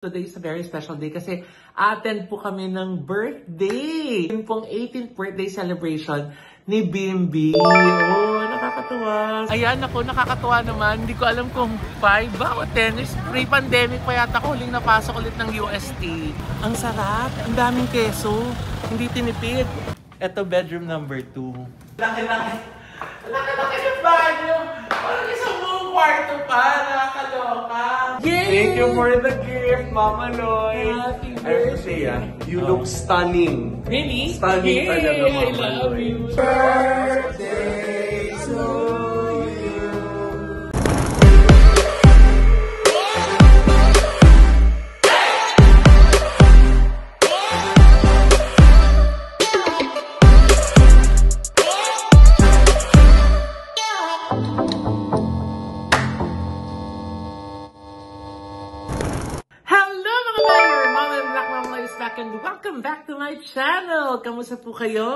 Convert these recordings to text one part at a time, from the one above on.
Today is a very special day kasi attend po kami ng birthday. Yung pong 18th birthday celebration ni Bimbi. Oh, nakakatuwa. Ayan ako, nakakatuwa naman. Hindi ko alam kung 5 ba o 10 years. Pre-pandemic pa yata ko huling napasok ulit ng UST. Ang sarap. Ang daming keso. Hindi tinipid. Ito bedroom number 2. Laki-laki. Laki-laki yung banyo. Parang isang buong kwarto pa. Nakakaloka. Yay! Thank you for the gift, Mama Loy. Happy I have to say, you look stunning. Really? Stunning talaga, Mama I love Loy. you. Birthday to you. And welcome back to my channel! Kamusta po kayo?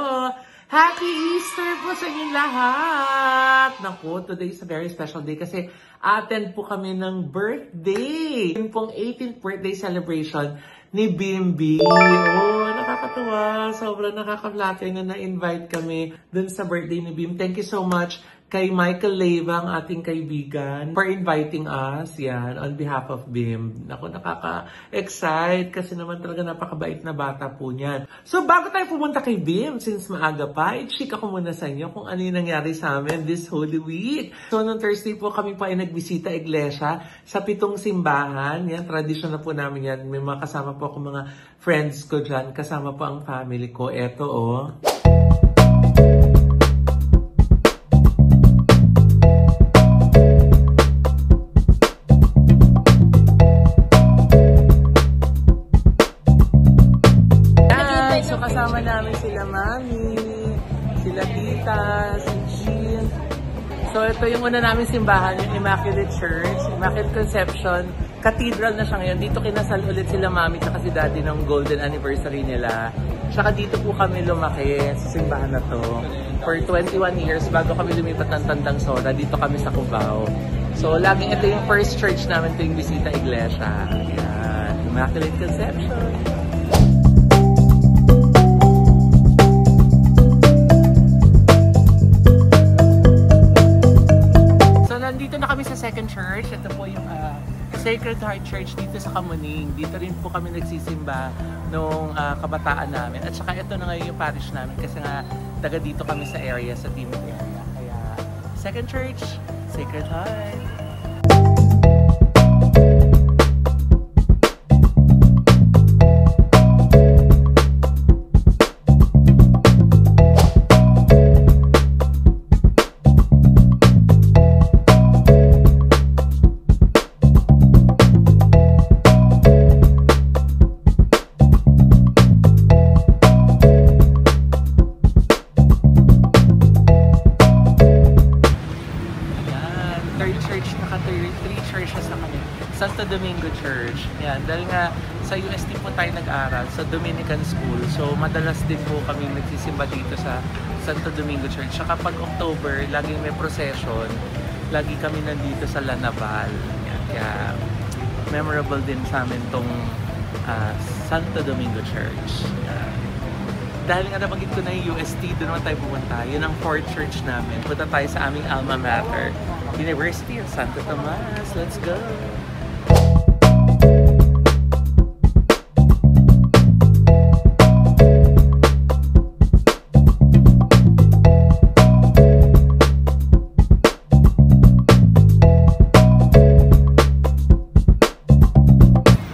Happy Easter po sa inyong lahat! Naku, today is a very special day kasi attend po kami ng birthday. Yung pong 18th birthday celebration ni Bimbi. Oh, nakakatuwa. Sobrang nakaka-flatter na na-invite kami dun sa birthday ni Bim. Thank you so much kay Michael Leyva, ang ating kaibigan, for inviting us, yan, on behalf of BIM. Ako, nakaka-excite kasi naman talaga napakabait na bata po niyan. So, bago tayo pumunta kay BIM, since maaga pa, i-check ako muna sa inyo kung ano yung nangyari sa amin this Holy Week. So, noong Thursday po, kami pa ay nagbisita iglesia sa 7 simbahan. Yan, tradisyon na po namin yan. May mga kasama po ako mga friends ko dyan. Kasama po ang family ko. Eto, oh. Kasama namin sila Mami, sila Tita, si Jean. So ito yung una namin simbahan, yung Immaculate Church, Immaculate Conception. Cathedral na siya ngayon. Dito kinasal ulit sila Mami at si Daddy ng golden anniversary nila. Tsaka dito po kami lumaki sa simbahan na to. For 21 years, bago kami lumipat ng Tandang Sora, dito kami sa Cubao. So laging ito yung first church namin tuwing bisita iglesia. Ayan, Immaculate Conception. Nandito na kami sa second church. Ito po yung Sacred Heart Church dito sa Kamuning. Dito rin po kami nagsisimba nung kabataan namin. At saka ito na ngayon yung parish namin kasi nga taga dito kami sa area, sa Timog area. Kaya second church, Sacred Heart. Santo Domingo Church. Yan, dahil nga sa UST po tayo nag-aral, sa Dominican School. So, madalas din po kami nagsisimba dito sa Santo Domingo Church. Saka pag October, laging may procession. Lagi kami nandito sa La Naval. Yan, kaya memorable din sa amin tong Santo Domingo Church. Dahil nga nabanggit ko na yung UST, doon naman tayo pumunta. Yun ang 4th church namin. Punta tayo sa aming alma mater, University of Santo Tomas. Let's go!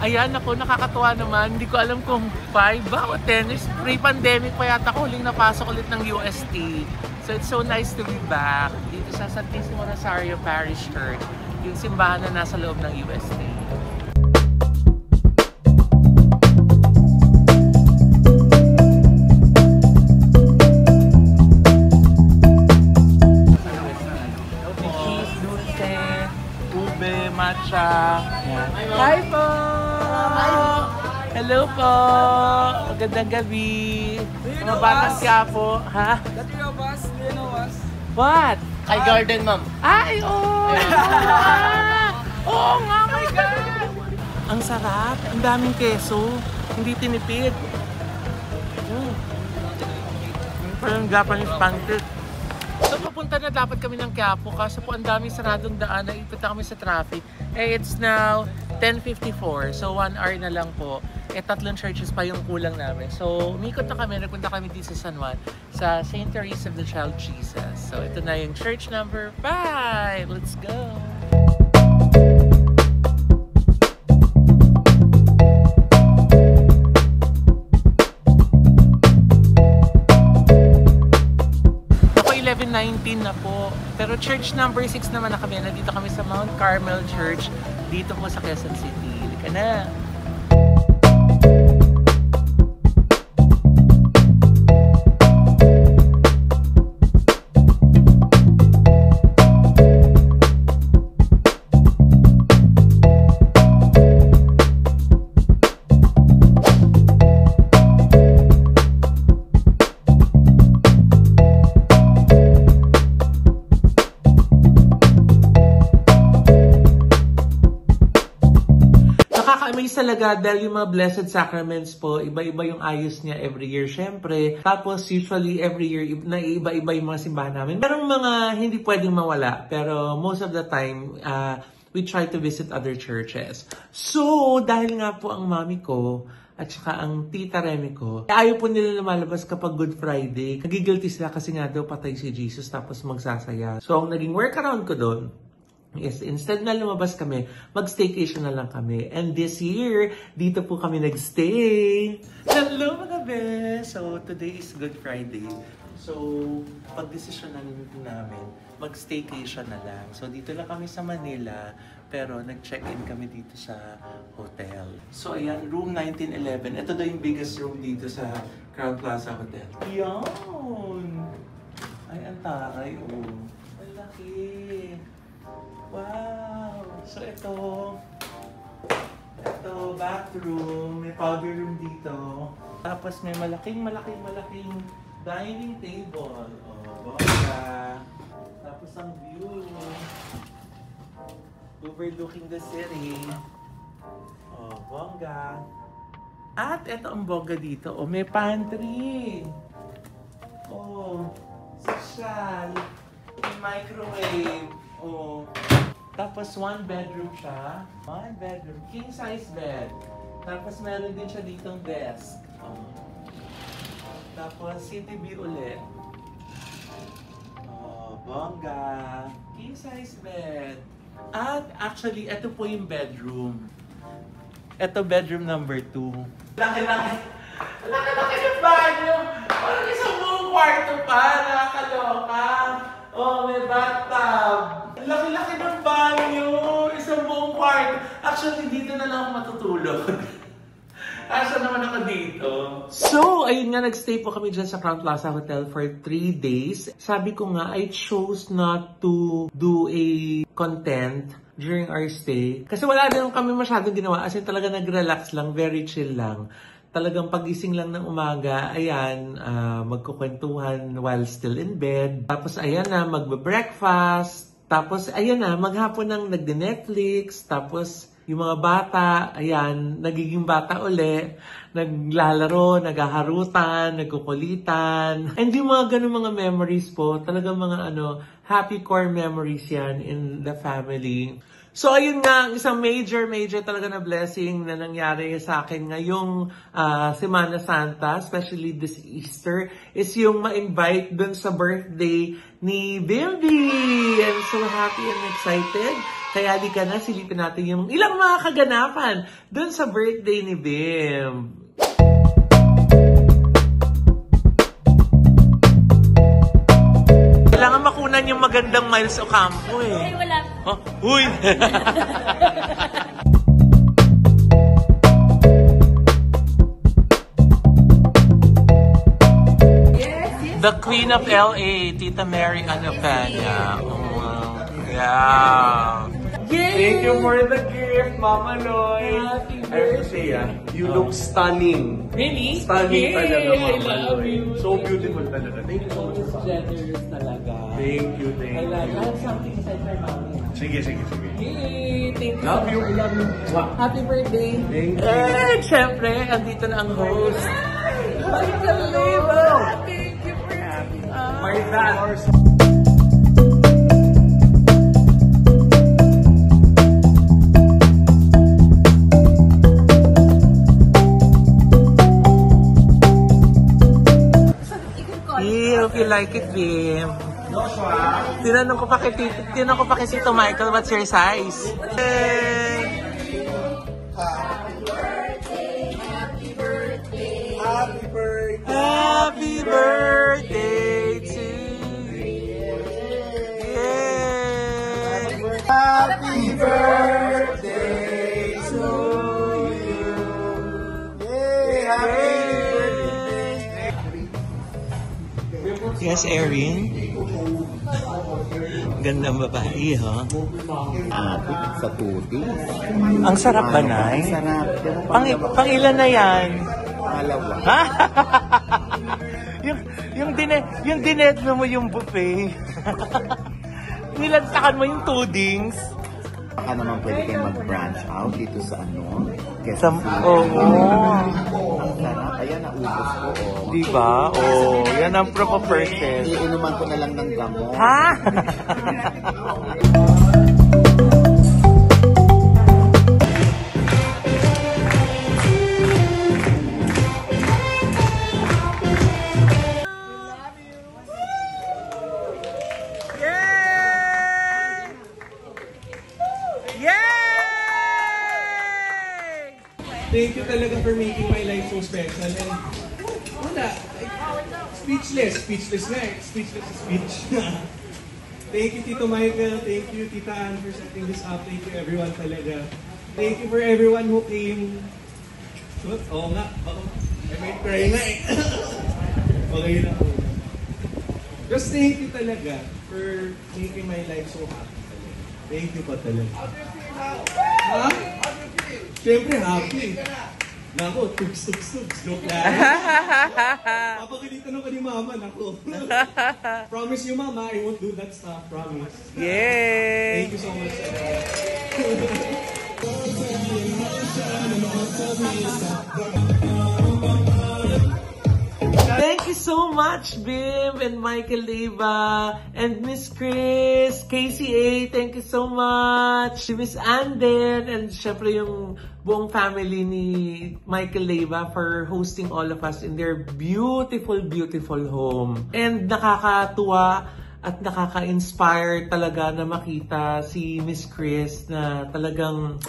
Ayan ako, nakakatuwa naman. Hindi ko alam kung 5 ba o 10 years. Pre-pandemic pa yata ko huling napasok ulit ng UST. So it's so nice to be back dito sa Santissimo Rosario Parish Church, yung simbahan na nasa loob ng UST. Cheese, dulce, ube, matcha. Hi po! Hello po! Magandang gabi! Mga batang Quiapo, ha? That you know us? Do you know us? What? Kay Garden, ma'am. Ay, oh! Oo nga, my God! Ang sarap. Ang daming keso. Hindi tinipid. Parang Japanese pancake. So papunta na dapat kami ng Quiapo kaso po ang daming saradong daan. Naipit na kami sa traffic. It's now 10:54. So 1 hour na lang po. 3 churches pa yung kulang namin. So umikot na kami. Nagpunta kami dito sa San Juan sa St. Teresa of the Child Jesus. So ito na yung church number 5. Let's go! Ako 11:19 na po. Pero church number 6 naman na kami. Nandito kami sa Mount Carmel Church. Dito po sa Quezon City. Halika na! Nakaka-amaze talaga dahil yung mga Blessed Sacraments po, iba-iba yung ayos niya every year, syempre. Tapos usually every year, naiiba-iba yung mga simbahan namin. Merong mga hindi pwedeng mawala, pero most of the time, we try to visit other churches. So, dahil nga po ang mami ko, at saka ang tita Remy ko, ayaw po nila lumalabas kapag Good Friday. Nagigilty sila kasi nga daw patay si Jesus tapos magsasaya. So, ang naging workaround ko doon, yes, instead na lumabas kami, mag-staycation na lang kami. And this year, dito po kami nag-stay. Hello mga bes! So, today is Good Friday. So, pag-desisyon namin, mag-staycation na lang. So, dito lang kami sa Manila, pero nag-check-in kami dito sa hotel. So, ayan, room 1911. Ito daw yung biggest room dito sa Crown Plaza Hotel. Yan! Ay, ang taray, oh. Ang laki! Wow! So ito bathroom, may powder room dito. Tapos may malaking dining table. Oh, bongga. Tapos ang view. Overlooking the city. Oh, bongga. At ito ang bongga dito. Oh, may pantry. Oh, social. May microwave. Oh. Tapos one bedroom siya. One bedroom. King size bed. Tapos meron din siya ditong desk. Oh. Tapos city view ulit. Oh, bongga. King size bed. At actually, ito po yung bedroom. Ito bedroom number 2. Laki-laki. Laki-laki yung banyo. Parang isang buong kwarto pa. Nakakaloka. Oh, may bathtub. Laki-laki ng banyo. Isang buong kwarto. Actually, dito na lang ako matutulog. Asa naman ako dito. So, ayun nga, nagstay po kami dyan sa Crown Plaza Hotel for 3 days. Sabi ko nga, I chose not to do a content during our stay. Kasi wala din kami masyadong ginawa. As in, talaga nag-relax lang, very chill lang. Talagang pagising lang ng umaga, ayan, magkukwentuhan while still in bed. Tapos ayan na, magbe-breakfast. Tapos ayan na, maghapon nang nagde-Netflix. Tapos yung mga bata, ayan, nagiging bata uli. Naglalaro, naghaharutan, nagkukulitan. And yung mga ganun mga memories po, talagang mga happy core memories yan in the family. So, ayun nga, isang major talaga na blessing na nangyari sa akin ngayong Semana Santa, especially this Easter, is yung ma-invite dun sa birthday ni Bimby. I'm so happy and excited. Kaya di ka na, silipin natin yung ilang mga kaganapan dun sa birthday ni Bim. Kailangan makunan yung magandang Miles Ocampo eh. Ay, wala. Oh, uy! The Queen of LA, Tita Mary Anapanya. Oh, yeah. Thank you for the gift, Mama Lloyd. I have to say, you look stunning. Really? Stunning talaga, I Mama love Lloyd. you. So beautiful talaga. Thank you so much. Generous talaga. Thank you. I have something to say for mommy. Sige. Yay! Thank you. Love you. I love you. Wow. Happy birthday. Thank you. And syempre, andito na ang host. Michael Leva. Thank you for having us. My dad. Hope you like it, Bim. Tinanong ko pa kay Tito Michael, what's your size? Hey! Happy birthday to you. Yay! Happy birthday to you. Yay! Happy birthday. Yes, Erin. Gandang babae, ha? Sa tuti. Ang sarap ba, Nay? Sarap. Pang-ilan na yan? Malawa. yung dinedlo mo yung buffet. Nilantakan mo yung tudings. Baka naman pwede kayo mag-branch out dito sa ano. Oo. Ang sarap. Ayan, naubos ko. Oh. Diba? Yan ang proper person. Iinuman ko na lang ng gamot. Ha? Thank you talaga for making my life so special. And wala, speechless nga eh. Speechless sa speech. Thank you, Tito Michael. Thank you, Tita Ann, for setting this up. Thank you, everyone talaga. Thank you for everyone who came. Oo nga, I might cry na eh. Okay na po. Just thank you talaga for making my life so happy. Thank you pa talaga. Ha? Siyempre, happy. Nako, tugs. Joke lang. Papagalitan ako ni Mama, nako. Promise you, Mama, I won't do that stuff. Promise. Yay! Thank you so much. Thank you so much, Bim and Michael Leva and Miss Chris, KCA, thank you so much. Miss Anden and syempre yung buong family ni Michael Leva for hosting all of us in their beautiful home. And nakakatuwa at nakaka-inspire talaga na makita si Miss Chris na talagang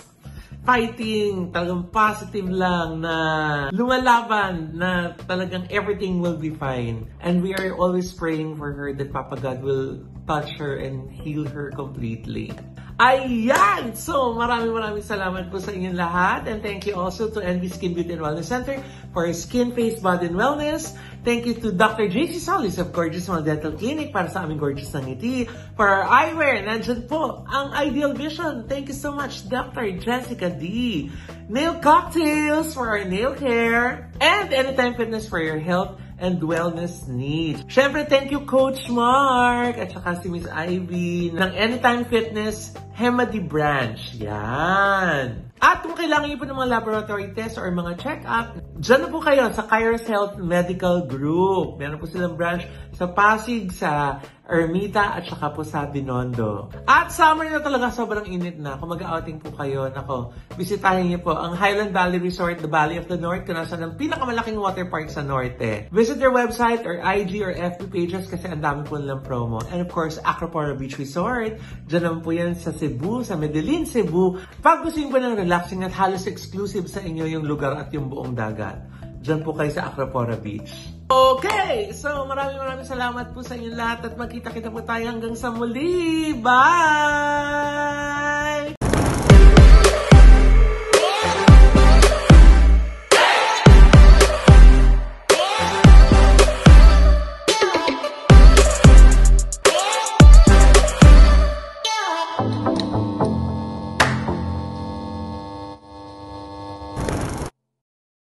fighting, talagang positive lang na lumalaban na talagang everything will be fine. And we are always praying for her that Papa God will touch her and heal her completely. Ayan! So, maraming salamat po sa inyong lahat. And thank you also to NB Skin Beauty and Wellness Center for Skin, Face, Body, and Wellness. Thank you to Dr. JC Solis of Gorgeous Smile Dental Clinic para sa aming gorgeous na ngiti. For our eyewear, nandyan po ang Ideal Vision. Thank you so much, Dr. Jessica D. Nail Cocktails for our nail care. And Anytime Fitness for your health and wellness needs. Syempre, thank you Coach Mark at saka si Miss Ivy ng Anytime Fitness Hemady Branch. Yan. At kung kailangan niyo po ng mga laboratory test or mga check-up, dyan na po kayo sa Kairos Health Medical Group. Meron po silang branch sa Pasig, sa Ermita, at saka po sa Binondo. At summer na talaga, sobrang init na. Kung mag-outing po kayo, nako, bisitahin niyo po ang Highland Valley Resort, the Valley of the North, kung nasa ng pinakamalaking water park sa Norte. Visit their website or IG or FB pages kasi ang dami po nilang promo. And of course, Acropora Beach Resort. Dyan naman po yan sa Cebu, sa Medellin, Cebu. Pag gusto niyo po ng relaxing at halos exclusive sa inyo yung lugar at yung buong dagat, dyan po kayo sa Acropora Beach. Okay! So, maraming salamat po sa inyong lahat at magkita-kita po tayo hanggang sa muli. Bye!